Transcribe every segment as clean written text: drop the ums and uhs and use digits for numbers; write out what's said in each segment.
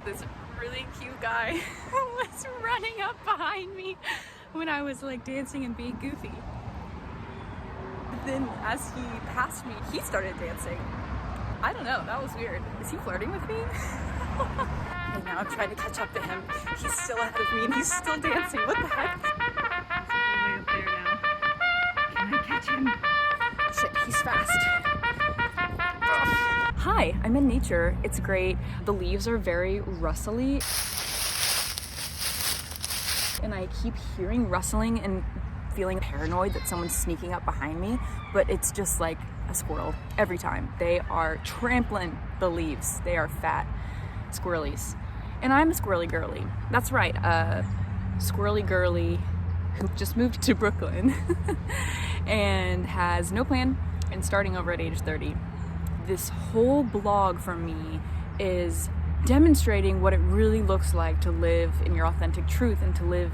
this really cute guy was running up behind me when I was like dancing and being goofy. But then as he passed me, he started dancing. I don't know, that was weird. Is he flirting with me? And now I'm trying to catch up to him. He's still ahead of me and he's still dancing. What the heck? He's way up there now. Can I catch him? Shit, he's fast. Hi, I'm in nature. It's great. The leaves are very rustly. And I keep hearing rustling and feeling paranoid that someone's sneaking up behind me, but it's just like a squirrel every time. They are trampling the leaves. They are fat squirrelies. And I'm a squirrely girly. That's right, a squirrely girly who just moved to Brooklyn and has no plan and starting over at age 30. This whole blog for me is demonstrating what it really looks like to live in your authentic truth and to live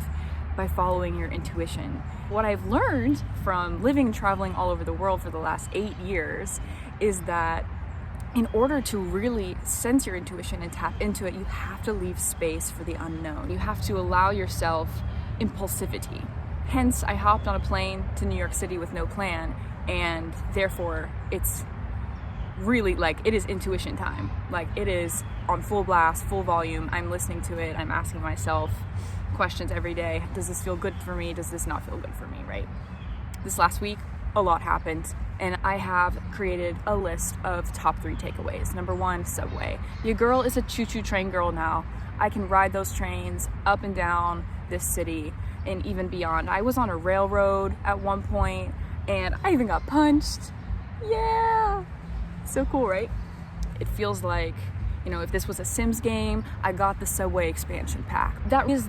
by following your intuition. What I've learned from living and traveling all over the world for the last 8 years is that in order to really sense your intuition and tap into it, you have to leave space for the unknown. You have to allow yourself impulsivity. Hence, I hopped on a plane to New York City with no plan, and therefore it's really like, it is intuition time. Like, it is on full blast, full volume. I'm listening to it. I'm asking myself questions every day. Does this feel good for me? Does this not feel good for me, right? This last week, a lot happened, and I have created a list of top 3 takeaways. Number 1, subway. Your girl is a choo-choo train girl now. I can ride those trains up and down this city and even beyond. I was on a railroad at one point, and I even got punched. Yeah! So cool, right? It feels like, you know, if this was a Sims game, I got the Subway expansion pack. That is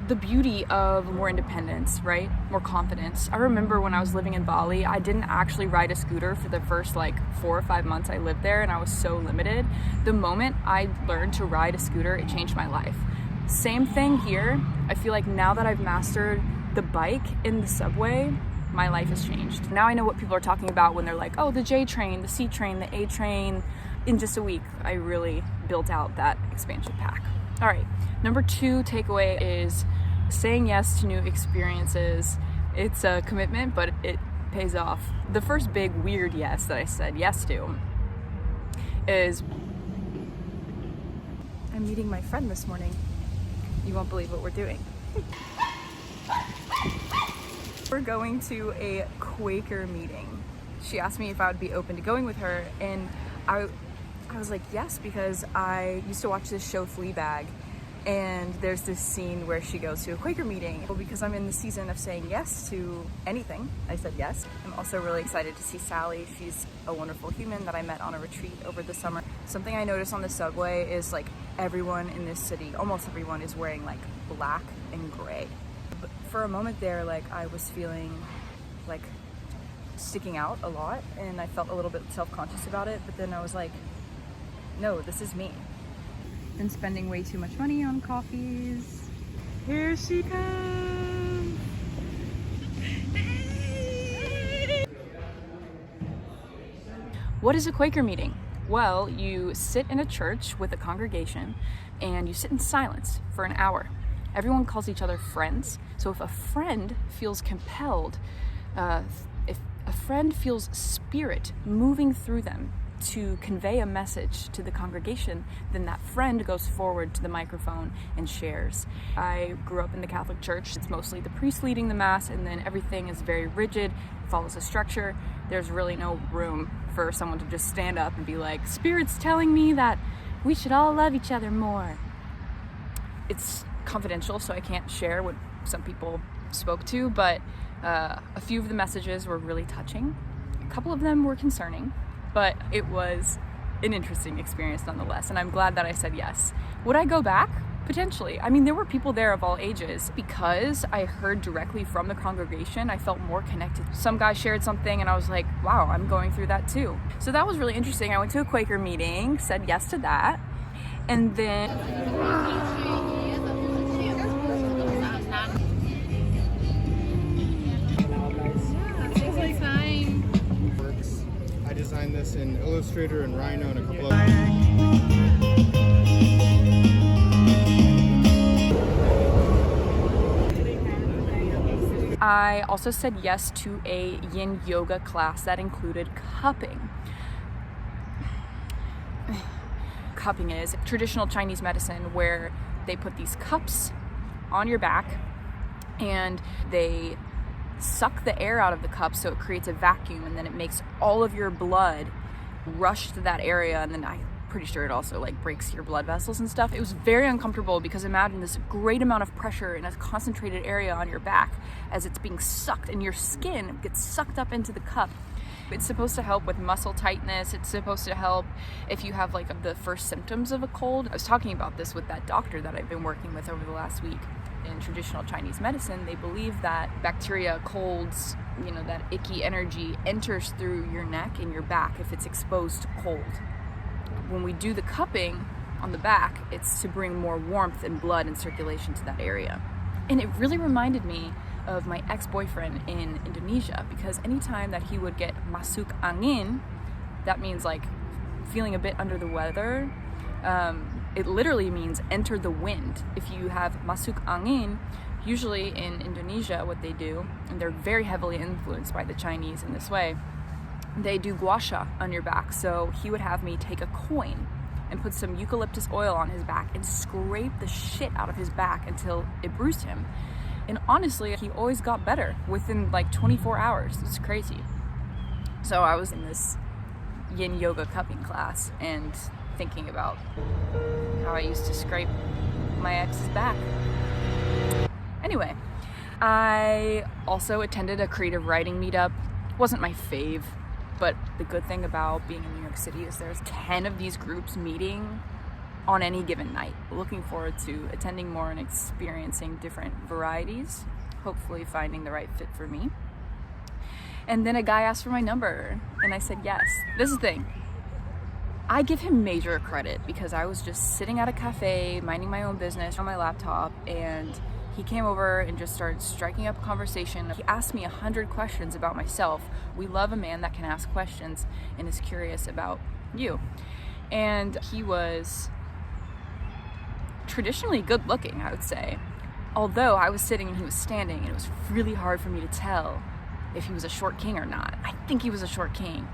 the beauty of more independence, right? More confidence. I remember when I was living in Bali, I didn't actually ride a scooter for the first like 4 or 5 months I lived there, and I was so limited. The moment I learned to ride a scooter, it changed my life. Same thing here. I feel like now that I've mastered the bike in the subway, my life has changed. Now I know what people are talking about when they're like, oh, the J train, the C train, the A train. In just a week, I really built out that expansion pack. All right, number 2 takeaway is saying yes to new experiences. It's a commitment, but it pays off. The first big weird yes that I said yes to is I'm meeting my friend this morning. You won't believe what we're doing. We're going to a Quaker meeting. She asked me if I would be open to going with her, and I was like, yes, because I used to watch this show Fleabag, and there's this scene where she goes to a Quaker meeting. Well, because I'm in the season of saying yes to anything, I said yes. I'm also really excited to see Sally. She's a wonderful human that I met on a retreat over the summer. Something I noticed on the subway is like everyone in this city, almost everyone, is wearing like black and gray. But for a moment there, like I was feeling like sticking out a lot, and I felt a little bit self-conscious about it, but then I was like, no, this is me. Been spending way too much money on coffees. Here she comes. What is a Quaker meeting? Well, you sit in a church with a congregation and you sit in silence for an hour. Everyone calls each other friends. So if a friend feels compelled, if a friend feels spirit moving through them to convey a message to the congregation, then that friend goes forward to the microphone and shares. I grew up in the Catholic Church. It's mostly the priest leading the mass, and then everything is very rigid, follows a structure. There's really no room for someone to just stand up and be like, Spirit's telling me that we should all love each other more. It's confidential, so I can't share what some people spoke to, but a few of the messages were really touching. A couple of them were concerning, but it was an interesting experience nonetheless, and I'm glad that I said yes. Would I go back? Potentially. I mean, there were people there of all ages. Because I heard directly from the congregation, I felt more connected. Some guy shared something and I was like, wow, I'm going through that too. So that was really interesting. I went to a Quaker meeting, said yes to that, and then I designed this in Illustrator and Rhino and a couple of I also said yes to a yin yoga class that included cupping. Cupping is traditional Chinese medicine where they put these cups on your back and they suck the air out of the cup so it creates a vacuum, and then it makes all of your blood rush to that area, and then I'm pretty sure it also like breaks your blood vessels and stuff. It was very uncomfortable because imagine this great amount of pressure in a concentrated area on your back as it's being sucked, and your skin gets sucked up into the cup. It's supposed to help with muscle tightness. It's supposed to help if you have like the first symptoms of a cold. I was talking about this with that doctor that I've been working with over the last week. In traditional Chinese medicine, they believe that bacteria, colds, that icky energy enters through your neck and your back if it's exposed to cold. When we do the cupping on the back, it's to bring more warmth and blood and circulation to that area. And it really reminded me of my ex-boyfriend in Indonesia, because anytime that he would get masuk angin, that means like feeling a bit under the weather. It literally means enter the wind. If you have masuk angin, usually in Indonesia what they do, and they're very heavily influenced by the Chinese in this way, they do gua sha on your back. So he would have me take a coin and put some eucalyptus oil on his back and scrape the shit out of his back until it bruised him. And honestly, he always got better within like 24 hours. It's crazy. So I was in this yin yoga cupping class and thinking about how I used to scrape my ex's back. Anyway, I also attended a creative writing meetup. Wasn't my fave, but the good thing about being in New York City is there's 10 of these groups meeting on any given night. Looking forward to attending more and experiencing different varieties, hopefully finding the right fit for me. And then a guy asked for my number and I said yes. This is the thing. I give him major credit because I was just sitting at a cafe, minding my own business on my laptop, and he came over and just started striking up a conversation. He asked me 100 questions about myself. We love a man that can ask questions and is curious about you. And he was traditionally good looking, I would say. Although I was sitting and he was standing, and it was really hard for me to tell if he was a short king or not. I think he was a short king.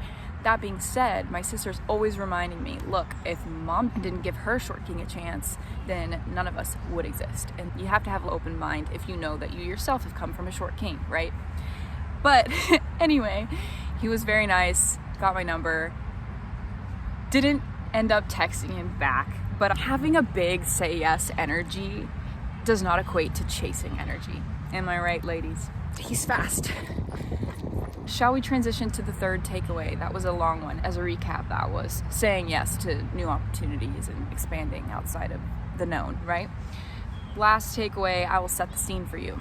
That being said, my sister's always reminding me, look, if mom didn't give her short king a chance, then none of us would exist. And you have to have an open mind if you know that you yourself have come from a short king, right? But anyway, he was very nice, got my number, didn't end up texting him back, but having a big say yes energy does not equate to chasing energy. Am I right, ladies? He's fast. Shall we transition to the third takeaway? That was a long one. As a recap, that was saying yes to new opportunities and expanding outside of the known, right? Last takeaway, I will set the scene for you.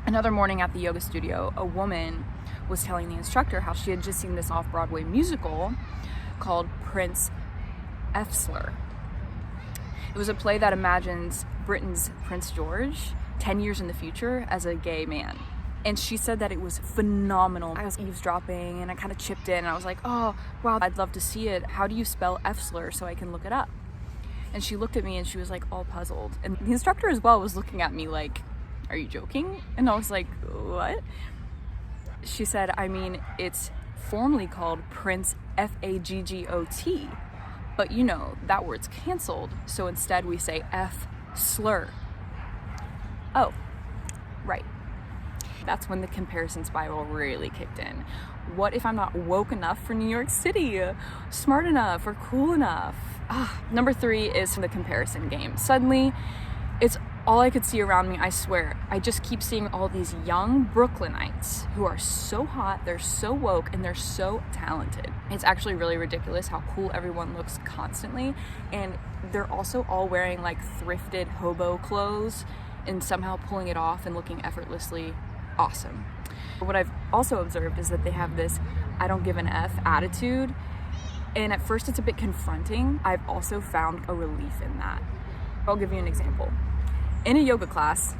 Another morning at the yoga studio, a woman was telling the instructor how she had just seen this off-Broadway musical called Prince Efsler. It was a play that imagines Britain's Prince George 10 years in the future as a gay man. And she said that it was phenomenal. I was eavesdropping and I kind of chipped in and I was like, oh, wow, I'd love to see it. How do you spell Efsler so I can look it up? And she looked at me and she was like all puzzled. And the instructor as well was looking at me like, are you joking? And I was like, what? She said, I mean, it's formally called Prince F-A-G-G-O-T. But you know, that word's canceled. So instead we say F-slur. Oh, right. That's when the comparison spiral really kicked in. What if I'm not woke enough for New York City? Smart enough or cool enough? Number 3 is the comparison game. Suddenly, it's all I could see around me, I swear. I just keep seeing all these young Brooklynites who are so hot, they're so woke, and they're so talented. It's actually really ridiculous how cool everyone looks constantly, and they're also all wearing like thrifted hobo clothes and somehow pulling it off and looking effortlessly awesome. What I've also observed is that they have this I don't give an F attitude, and at first it's a bit confronting. I've also found a relief in that. I'll give you an example. In a yoga class,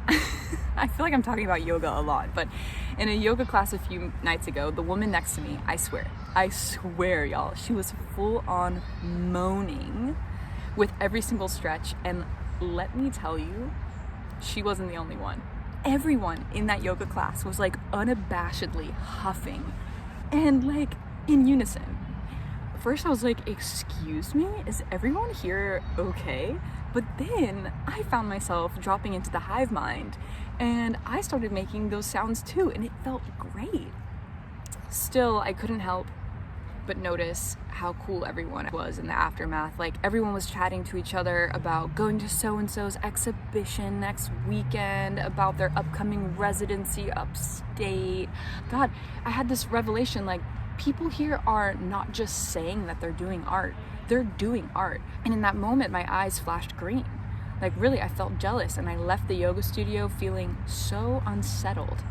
I feel like I'm talking about yoga a lot, but in a yoga class a few nights ago, the woman next to me, I swear y'all, she was full on moaning with every single stretch, and let me tell you, she wasn't the only one. everyone in that yoga class was like unabashedly huffing and like in unison. First I was like, excuse me, is everyone here okay? But then I found myself dropping into the hive mind and I started making those sounds too, and it felt great. Still, I couldn't help but notice how cool everyone was in the aftermath. Like, everyone was chatting to each other about going to so-and-so's exhibition next weekend, about their upcoming residency upstate. God, I had this revelation, like, people here are not just saying that they're doing art, they're doing art. And in that moment, my eyes flashed green. Like, really, I felt jealous, and I left the yoga studio feeling so unsettled.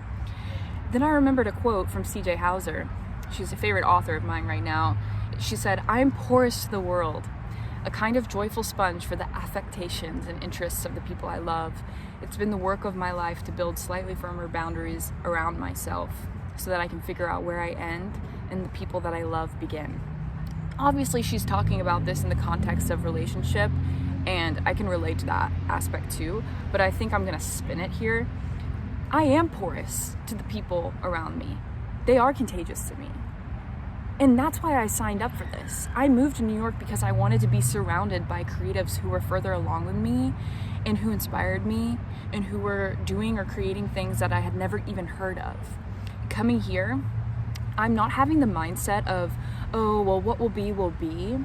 Then I remembered a quote from C.J. Hauser. She's a favorite author of mine right now. She said, "I am porous to the world, a kind of joyful sponge for the affectations and interests of the people I love. It's been the work of my life to build slightly firmer boundaries around myself so that I can figure out where I end and the people that I love begin." Obviously, she's talking about this in the context of relationship, and I can relate to that aspect too, but I think I'm gonna spin it here. I am porous to the people around me. They are contagious to me. And that's why I signed up for this. I moved to New York because I wanted to be surrounded by creatives who were further along with me and who inspired me and who were doing or creating things that I had never even heard of. Coming here, I'm not having the mindset of, oh, well, what will be, will be.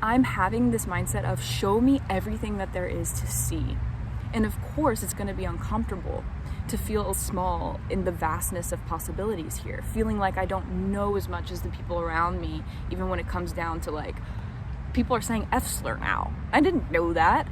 I'm having this mindset of show me everything that there is to see. And of course, it's going to be uncomfortable to feel small in the vastness of possibilities here, feeling like I don't know as much as the people around me, even when it comes down to like, people are saying F-slur now. I didn't know that,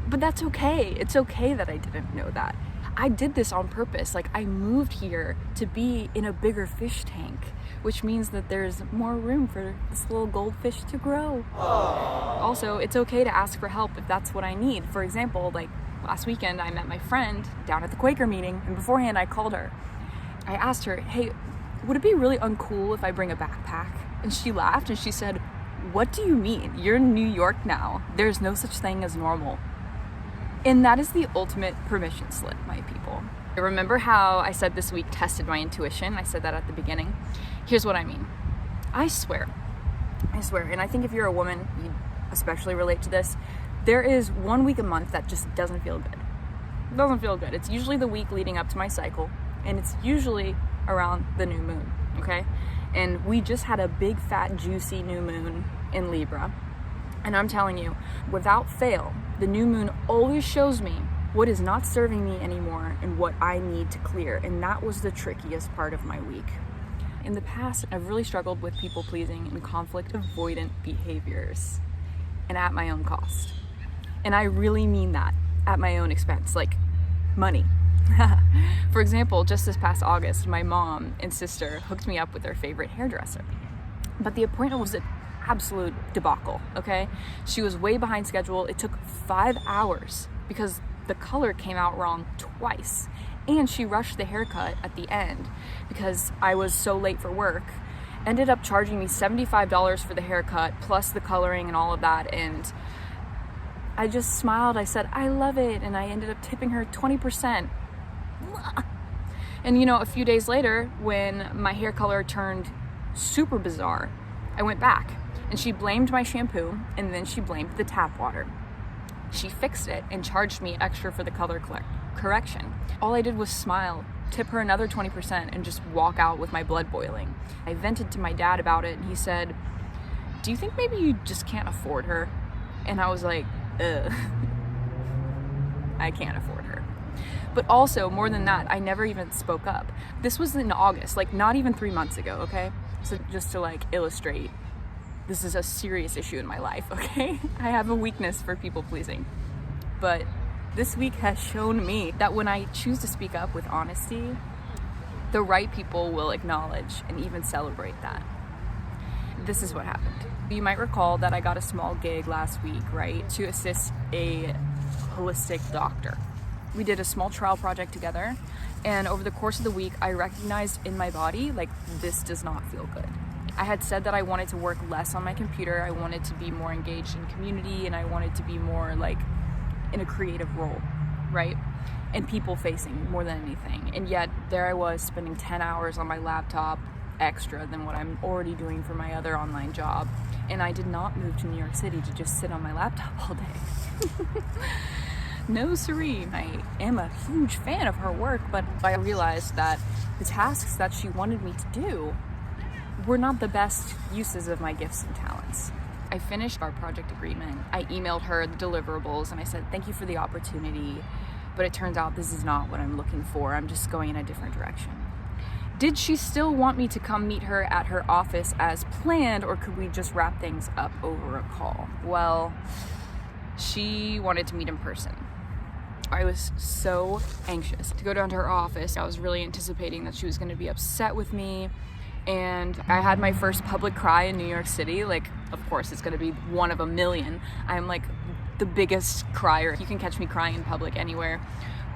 but that's okay. It's okay that I didn't know that. I did this on purpose. Like, I moved here to be in a bigger fish tank, which means that there's more room for this little goldfish to grow. Also, it's okay to ask for help if that's what I need. For example, like, last weekend, I met my friend down at the Quaker meeting, and beforehand, I called her. I asked her, hey, would it be really uncool if I bring a backpack? And she laughed and she said, what do you mean? You're in New York now. There's no such thing as normal. And that is the ultimate permission slip, my people. Remember how I said this week tested my intuition? I said that at the beginning. Here's what I mean. I swear, and I think if you're a woman, you especially relate to this, there is 1 week a month that just doesn't feel good. It doesn't feel good. It's usually the week leading up to my cycle, and it's usually around the new moon, okay? And we just had a big, fat, juicy new moon in Libra. And I'm telling you, without fail, the new moon always shows me what is not serving me anymore and what I need to clear. And that was the trickiest part of my week. In the past, I've really struggled with people pleasing and conflict avoidant behaviors, and at my own cost. And I really mean that, at my own expense, like money. For example, just this past August, my mom and sister hooked me up with their favorite hairdresser. But the appointment was an absolute debacle, okay? She was way behind schedule. It took 5 hours because the color came out wrong twice. And she rushed the haircut at the end because I was so late for work. Ended up charging me $75 for the haircut, plus the coloring and all of that. And I just smiled. I said, I love it. And I ended up tipping her 20%. And you know, a few days later, when my hair color turned super bizarre, I went back and she blamed my shampoo and then she blamed the tap water. She fixed it and charged me extra for the color correction. All I did was smile, tip her another 20%, and just walk out with my blood boiling. I vented to my dad about it and he said, do you think maybe you just can't afford her? And I was like, I can't afford her. But also, more than that, I never even spoke up. This was in August, like not even 3 months ago, okay? So just to like illustrate, this is a serious issue in my life, okay? I have a weakness for people pleasing. But this week has shown me that when I choose to speak up with honesty, the right people will acknowledge and even celebrate that. This is what happened. You might recall that I got a small gig last week, right, to assist a holistic doctor. We did a small trial project together, and over the course of the week, I recognized in my body, like, this does not feel good. I had said that I wanted to work less on my computer, I wanted to be more engaged in community, and I wanted to be more, like, in a creative role. right? And people facing more than anything. And yet there I was spending 10 hours on my laptop extra than what I'm already doing for my other online job. And I did not move to New York City to just sit on my laptop all day. No siree. I am a huge fan of her work, but I realized that the tasks that she wanted me to do were not the best uses of my gifts and talents. I finished our project agreement. I emailed her the deliverables and I said, thank you for the opportunity, but it turns out this is not what I'm looking for. I'm just going in a different direction. Did she still want me to come meet her at her office as planned, or could we just wrap things up over a call? Well, she wanted to meet in person. I was so anxious to go down to her office. I was really anticipating that she was going to be upset with me. And I had my first public cry in New York City. Like, of course, it's going to be one of a million. I'm like the biggest crier. You can catch me crying in public anywhere.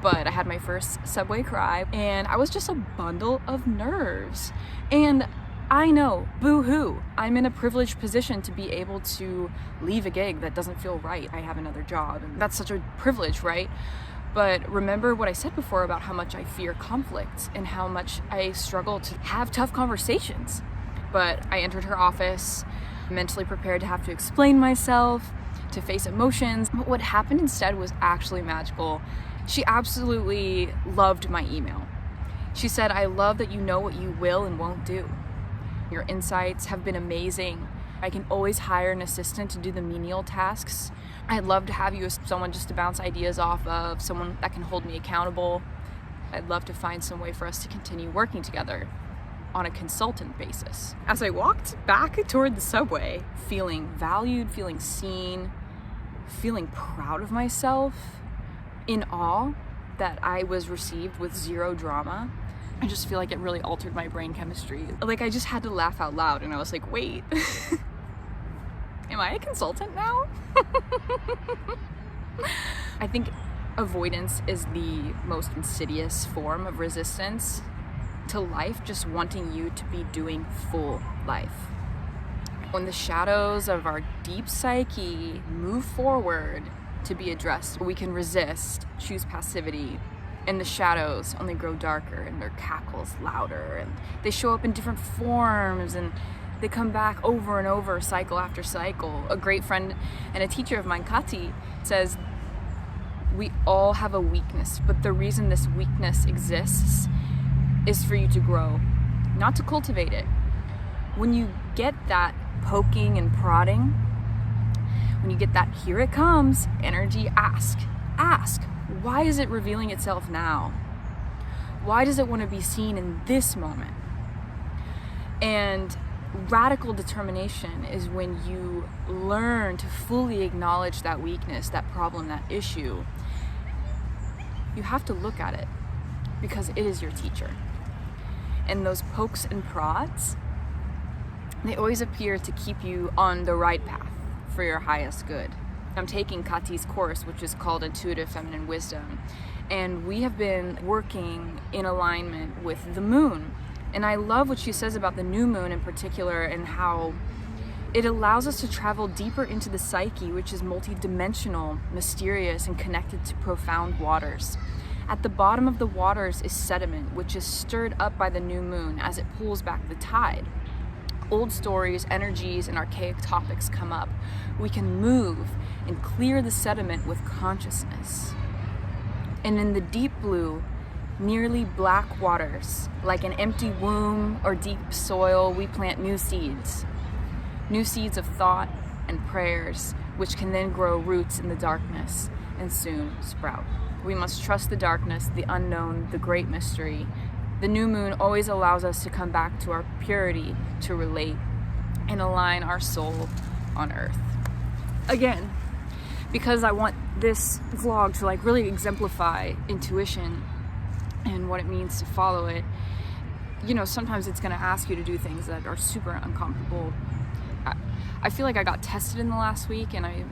But I had my first subway cry, and I was just a bundle of nerves. And I know, boo-hoo, I'm in a privileged position to be able to leave a gig that doesn't feel right. I have another job, and that's such a privilege, right? But remember what I said before about how much I fear conflict and how much I struggle to have tough conversations. But I entered her office, mentally prepared to have to explain myself, to face emotions. But what happened instead was actually magical. She absolutely loved my email. She said, I love that you know what you will and won't do. Your insights have been amazing. I can always hire an assistant to do the menial tasks. I'd love to have you as someone just to bounce ideas off of, someone that can hold me accountable. I'd love to find some way for us to continue working together on a consultant basis. As I walked back toward the subway, feeling valued, feeling seen, feeling proud of myself, in awe that I was received with zero drama, I just feel like it really altered my brain chemistry. Like, I just had to laugh out loud, and I was like, wait, am I a consultant now? I think avoidance is the most insidious form of resistance to life, just wanting you to be doing full life. When the shadows of our deep psyche move forward to be addressed, we can resist, choose passivity, and the shadows only grow darker and their cackles louder, and they show up in different forms, and they come back over and over, cycle after cycle. A great friend and a teacher of mine, Kati, says we all have a weakness, but the reason this weakness exists is for you to grow, not to cultivate it. When you get that poking and prodding, when you get that here it comes energy, ask, why is it revealing itself now? Why does it want to be seen in this moment? And radical determination is when you learn to fully acknowledge that weakness, that problem, that issue. You have to look at it because it is your teacher. And those pokes and prods, they always appear to keep you on the right path for your highest good. I'm taking Kati's course, which is called Intuitive Feminine Wisdom, and we have been working in alignment with the moon. And I love what she says about the new moon in particular, and how it allows us to travel deeper into the psyche, which is multidimensional, mysterious, and connected to profound waters. At the bottom of the waters is sediment, which is stirred up by the new moon as it pulls back the tide. Old stories, energies, and archaic topics come up. We can move and clear the sediment with consciousness. And in the deep blue, nearly black waters, like an empty womb or deep soil, we plant new seeds of thought and prayers, which can then grow roots in the darkness and soon sprout. We must trust the darkness, the unknown, the great mystery. The new moon always allows us to come back to our purity, to relate, and align our soul on earth. Again, because I want this vlog to like really exemplify intuition and what it means to follow it. You know, sometimes it's gonna ask you to do things that are super uncomfortable. I feel like I got tested in the last week, and I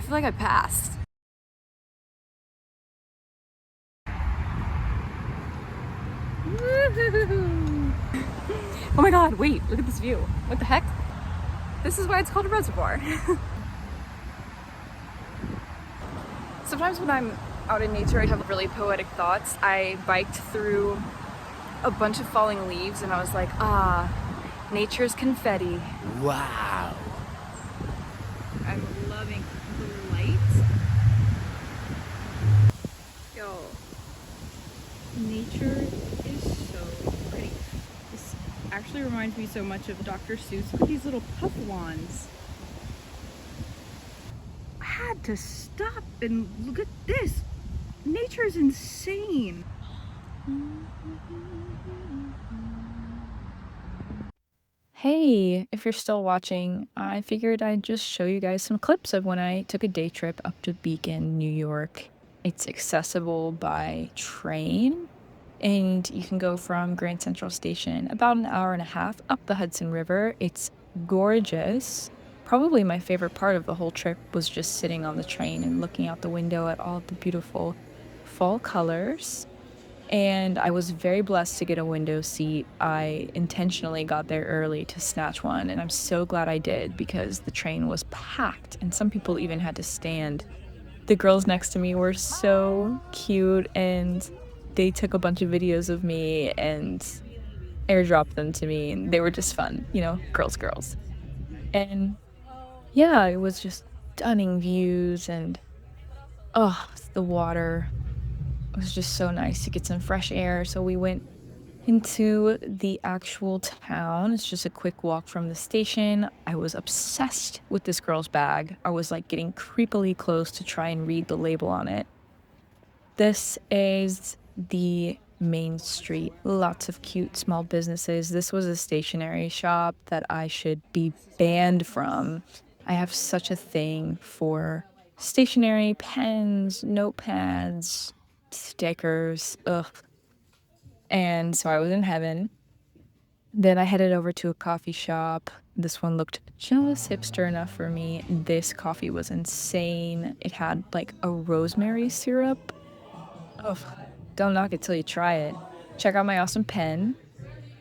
feel like I passed. Oh my god, wait, look at this view. What the heck? This is why it's called a reservoir. Sometimes when I'm out in nature, I have really poetic thoughts. I biked through a bunch of falling leaves and I was like, ah, nature's confetti. Wow. I'm loving the light. Yo, nature is so pretty. This actually reminds me so much of Dr. Seuss. Look at these little puff wands. I had to stop and look at this. Nature is insane. Hey, if you're still watching, I figured I'd just show you guys some clips of when I took a day trip up to Beacon, New York. It's accessible by train, and you can go from Grand Central Station about an hour and a half up the Hudson River. It's gorgeous. Probably my favorite part of the whole trip was just sitting on the train and looking out the window at all the beautiful fall colors. And I was very blessed to get a window seat. I intentionally got there early to snatch one, and I'm so glad I did because the train was packed and some people even had to stand. The girls next to me were so cute and they took a bunch of videos of me and airdropped them to me, and they were just fun, you know, girls. And yeah, it was just stunning views and the water. It was just so nice to get some fresh air. So we went into the actual town. It's just a quick walk from the station. I was obsessed with this girl's bag. I was like getting creepily close to try and read the label on it. This is the main street. Lots of cute small businesses. This was a stationery shop that I should be banned from. I have such a thing for stationery, pens, notepads, stickers, ugh. And so I was in heaven. Then I headed over to a coffee shop. This one looked just hipster enough for me. This coffee was insane. It had like a rosemary syrup. Ugh, don't knock it till you try it. Check out my awesome pen.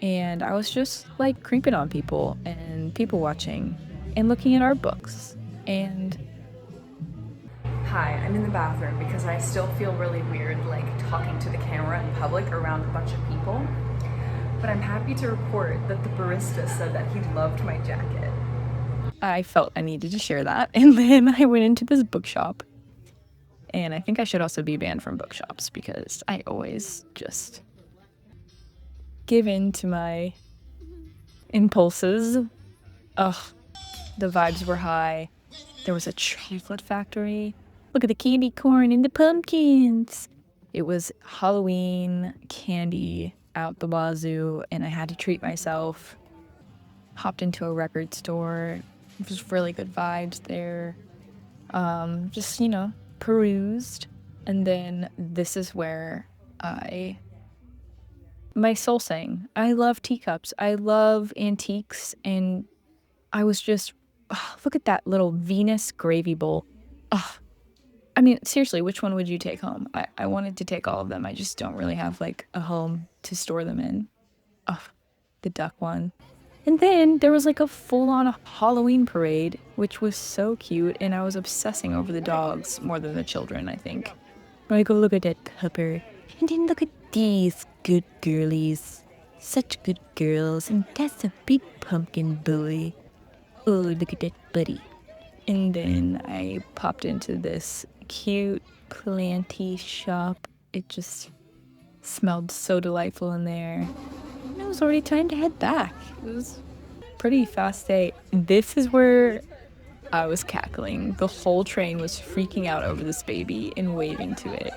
And I was just like creeping on people and people watching and looking at art books. And hi, I'm in the bathroom because I still feel really weird like talking to the camera in public around a bunch of people. But I'm happy to report that the barista said that he loved my jacket. I felt I needed to share that. And then I went into this bookshop. And I think I should also be banned from bookshops because I always just give in to my impulses. Ugh, the vibes were high. There was a chocolate factory. Look at the candy corn and the pumpkins. It was Halloween candy out the wazoo, and I had to treat myself. Hopped into a record store. It was really good vibes there. Just, you know, perused. And then this is where my soul sang. I love teacups. I love antiques. And I was just, look at that little Venus gravy bowl. I mean, seriously, which one would you take home? I wanted to take all of them. I just don't really have like a home to store them in. The duck one. And then there was like a full-on Halloween parade, which was so cute, and I was obsessing over the dogs more than the children, I think. Like, look at that pupper. And then look at these good girlies. Such good girls, and that's a big pumpkin boy. Oh, look at that buddy. And then I popped into this cute planty shop. It just smelled so delightful in there. And it was already time to head back. It was a pretty fast day. This is where I was cackling. The whole train was freaking out over this baby and waving to it.